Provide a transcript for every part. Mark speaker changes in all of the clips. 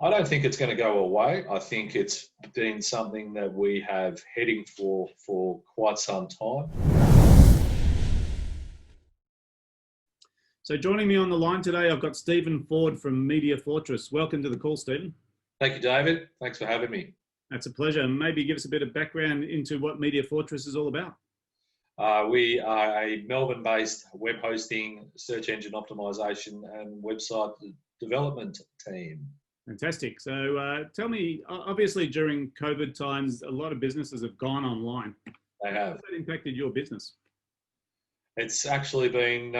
Speaker 1: I don't think it's going to go away. I think it's been something that we have heading for quite some time.
Speaker 2: So joining me on the line today, I've got Stephen Forde from Media Fortress. Welcome to the call, Stephen.
Speaker 1: Thank you, David. Thanks for having me.
Speaker 2: That's a pleasure. Maybe give us a bit of background into what Media Fortress is all about.
Speaker 1: We are a Melbourne-based web hosting, search engine optimization, and website development team.
Speaker 2: Fantastic. So tell me, obviously during COVID times, a lot of businesses have gone online.
Speaker 1: They
Speaker 2: How
Speaker 1: have.
Speaker 2: has that impacted your business?
Speaker 1: It's actually been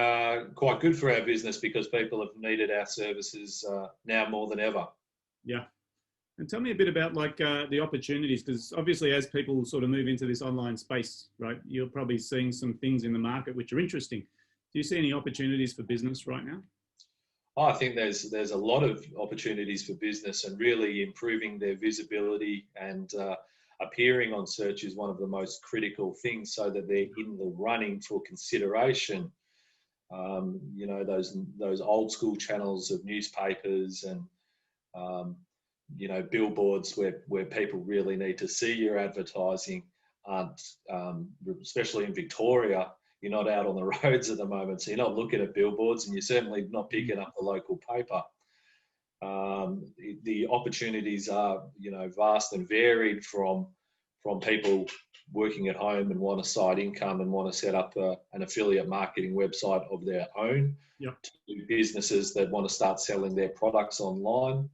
Speaker 1: quite good for our business because people have needed our services now more than ever.
Speaker 2: Yeah. And tell me a bit about the opportunities, because obviously as people sort of move into this online space, right, you're probably seeing some things in the market which are interesting. Do you see any opportunities for business right now?
Speaker 1: I think there's a lot of opportunities for business, and really improving their visibility and appearing on search is one of the most critical things, so that they're in the running for consideration. You know, those old school channels of newspapers and you know, billboards where people really need to see your advertising aren't, especially in Victoria. You're not out on the roads at the moment, so you're not looking at billboards, and you're certainly not picking up the local paper. The opportunities are, you know, vast and varied, from people working at home and want a side income and want to set up an affiliate marketing website of their own,
Speaker 2: Yep.
Speaker 1: to businesses that want to start selling their products online,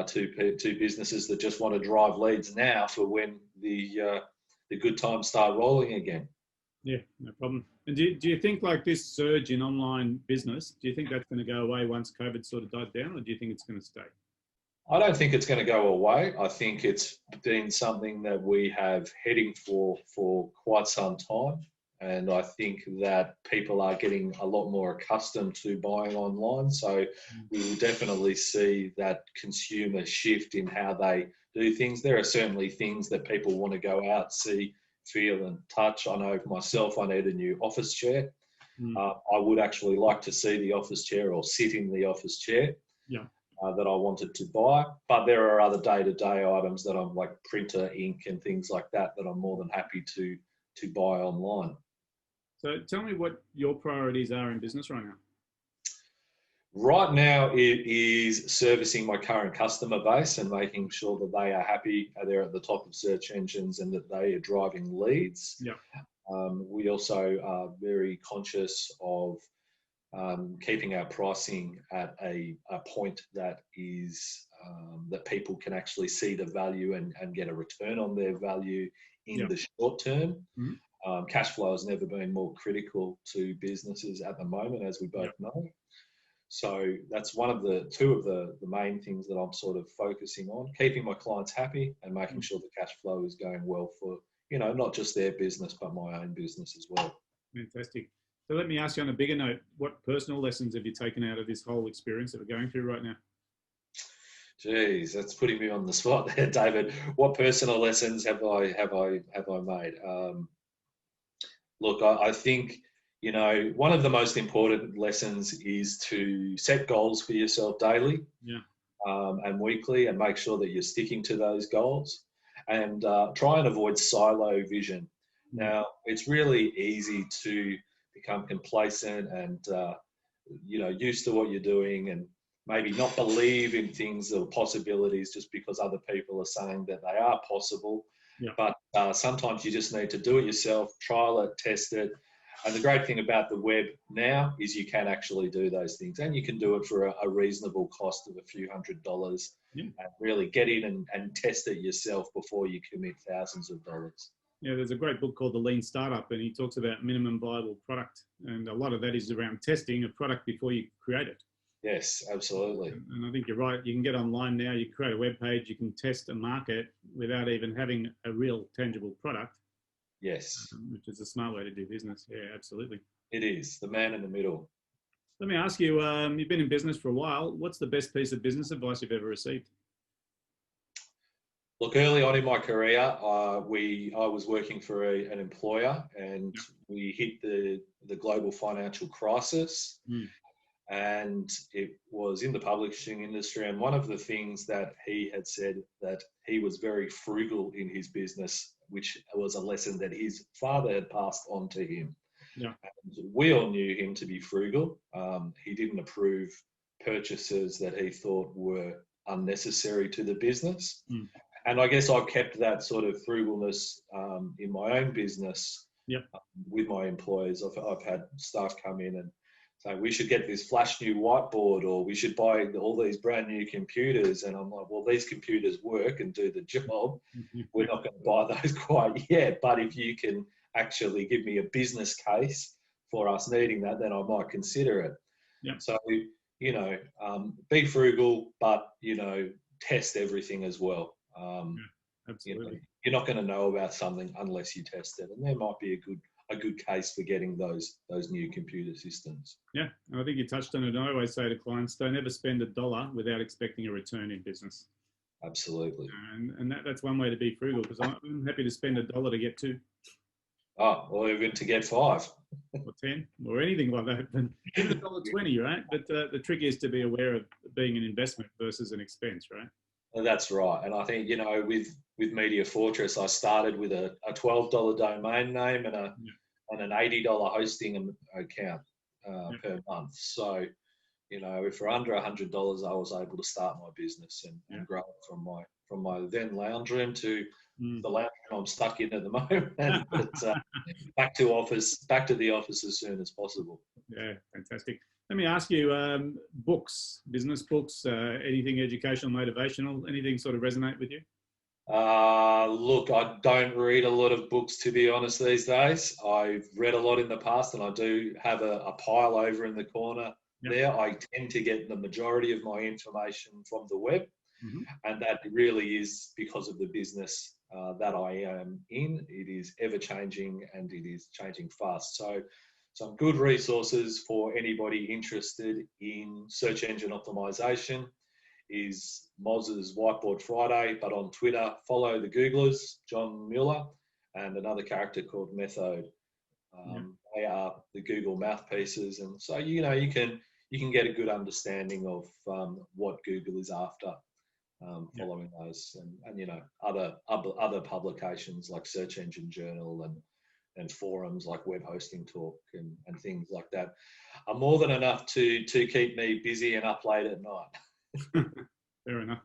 Speaker 1: to businesses that just want to drive leads now for when the good times start rolling again.
Speaker 2: Yeah, no problem. And do you think like this surge in online business, do you think that's going to go away once COVID sort of died down, or do you think it's going to stay?
Speaker 1: I don't think it's going to go away. I think it's been something that we have heading for quite some time. And I think that people are getting a lot more accustomed to buying online. So we will definitely see that consumer shift in how they do things. There are certainly things that people want to go out, see, feel and touch. I know myself, I need a new office chair. I would actually like to see the office chair or sit in the office chair.
Speaker 2: Yeah.
Speaker 1: That I wanted to buy, but there are other day-to-day items that I'm like printer, ink and things like that I'm more than happy to buy online.
Speaker 2: So tell me what your priorities are in business right now.
Speaker 1: Right now, it is servicing my current customer base and making sure that they are happy, they're at the top of search engines, and that they are driving leads.
Speaker 2: Yeah.
Speaker 1: We also are very conscious of keeping our pricing at a point that is that people can actually see the value and get a return on their value in the short term. Cash flow has never been more critical to businesses at the moment, as we both know. So that's one of two of the main things that I'm sort of focusing on: keeping my clients happy and making sure the cash flow is going well for, you know, not just their business but my own business as well.
Speaker 2: Fantastic. So let me ask you on a bigger note, what personal lessons have you taken out of this whole experience that we're going through right now?
Speaker 1: Geez, that's putting me on the spot there, David. What personal lessons have I made? Look, I think, you know, one of the most important lessons is to set goals for yourself daily, and weekly, and make sure that you're sticking to those goals, and try and avoid silo vision. Now, it's really easy to become complacent and you know, used to what you're doing, and maybe not believe in things or possibilities just because other people are saying that they are possible. But sometimes you just need to do it yourself, trial it, test it. And the great thing about the web now is you can actually do those things, and you can do it for a reasonable cost of a few $100s, and really get in and test it yourself before you commit thousands of dollars.
Speaker 2: Yeah, there's a great book called The Lean Startup, and he talks about minimum viable product. And a lot of that is around testing a product before you create it.
Speaker 1: Yes, absolutely.
Speaker 2: And I think you're right. You can get online now, you create a web page, you can test a market without even having a real tangible product.
Speaker 1: Yes.
Speaker 2: Which is a smart way to do business. Yeah, absolutely.
Speaker 1: It is. The man in the middle.
Speaker 2: Let me ask you, you've been in business for a while. What's the best piece of business advice you've ever received?
Speaker 1: Look, early on in my career, I was working for an employer, and we hit the global financial crisis. and it was in the publishing industry. And one of the things that he had said, that he was very frugal in his business, which was a lesson that his father had passed on to him.
Speaker 2: Yeah.
Speaker 1: And we all knew him to be frugal. He didn't approve purchases that he thought were unnecessary to the business.
Speaker 2: Mm.
Speaker 1: And I guess I've kept that sort of frugalness in my own business.
Speaker 2: Yep.
Speaker 1: With my employees. I've had staff come in and say, we should get this flash new whiteboard, or we should buy all these brand new computers. And I'm like, well, these computers work and do the job. We're not going to buy those quite yet. But if you can actually give me a business case for us needing that, then I might consider it.
Speaker 2: Yep.
Speaker 1: So, be frugal, but, test everything as well.
Speaker 2: Absolutely.
Speaker 1: You're not going to know about something unless you test it, and there might be a good case for getting those new computer systems.
Speaker 2: Yeah, and I think you touched on it. I always say to clients, don't ever spend $1 without expecting a return in business.
Speaker 1: Absolutely.
Speaker 2: And that's one way to be frugal, because I'm happy to spend $1 to get 2.
Speaker 1: Oh, or even to get 5.
Speaker 2: Or 10, or anything like that. But even $1.20, right? But the trick is to be aware of being an investment versus an expense, right?
Speaker 1: That's right. And I think, with Media Fortress, I started with a $12 domain name and an $80 hosting account per month. So, if for under $100, I was able to start my business and grow it from my then lounge room to the lounge room I'm stuck in at the moment. But back to the office as soon as possible.
Speaker 2: Yeah, fantastic. Let me ask you, books, business books, anything educational, motivational, anything sort of resonate with you?
Speaker 1: Look, I don't read a lot of books, to be honest, these days. I've read a lot in the past, and I do have a pile over in the corner there. I tend to get the majority of my information from the web, and that really is because of the business that I am in. It is ever changing, and it is changing fast. So some good resources for anybody interested in search engine optimization is Moz's Whiteboard Friday, but on Twitter, follow the Googlers, John Mueller, and another character called Methode. They are the Google mouthpieces, and so you can get a good understanding of what Google is after following those, and other publications like Search Engine Journal and forums like Web Hosting Talk and things like that are more than enough to keep me busy and up late at night.
Speaker 2: Fair enough.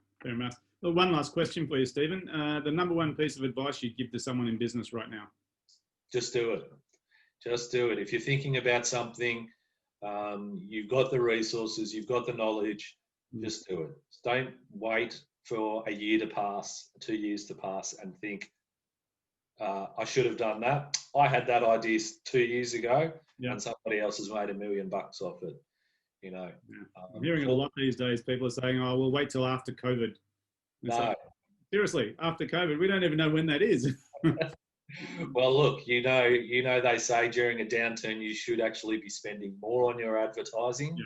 Speaker 2: Well, one last question for you, Stephen. The number one piece of advice you'd give to someone in business right now?
Speaker 1: Just do it. Just do it. If you're thinking about something, you've got the resources, you've got the knowledge, just do it. Don't wait for a year to pass, 2 years to pass and think, I should have done that. I had that idea 2 years ago, and somebody else has made $1 million off it.
Speaker 2: I'm hearing it a lot these days. People are saying, "Oh, we'll wait till after COVID."
Speaker 1: No.
Speaker 2: Seriously, after COVID, we don't even know when that is.
Speaker 1: Well, look, they say during a downturn you should actually be spending more on your advertising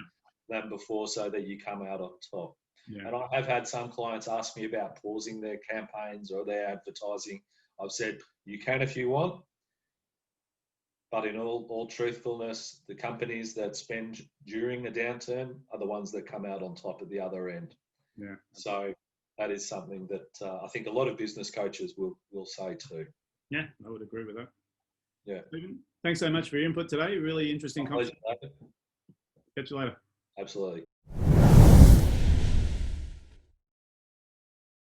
Speaker 1: than before, so that you come out on top. And I have had some clients ask me about pausing their campaigns or their advertising. I've said, you can if you want, but in all truthfulness, the companies that spend during a downturn are the ones that come out on top at the other end.
Speaker 2: Yeah.
Speaker 1: So that is something that I think a lot of business coaches will say too.
Speaker 2: Yeah, I would agree with that.
Speaker 1: Yeah.
Speaker 2: Stephen, thanks so much for your input today. Really interesting conversation. Catch you later.
Speaker 1: Absolutely.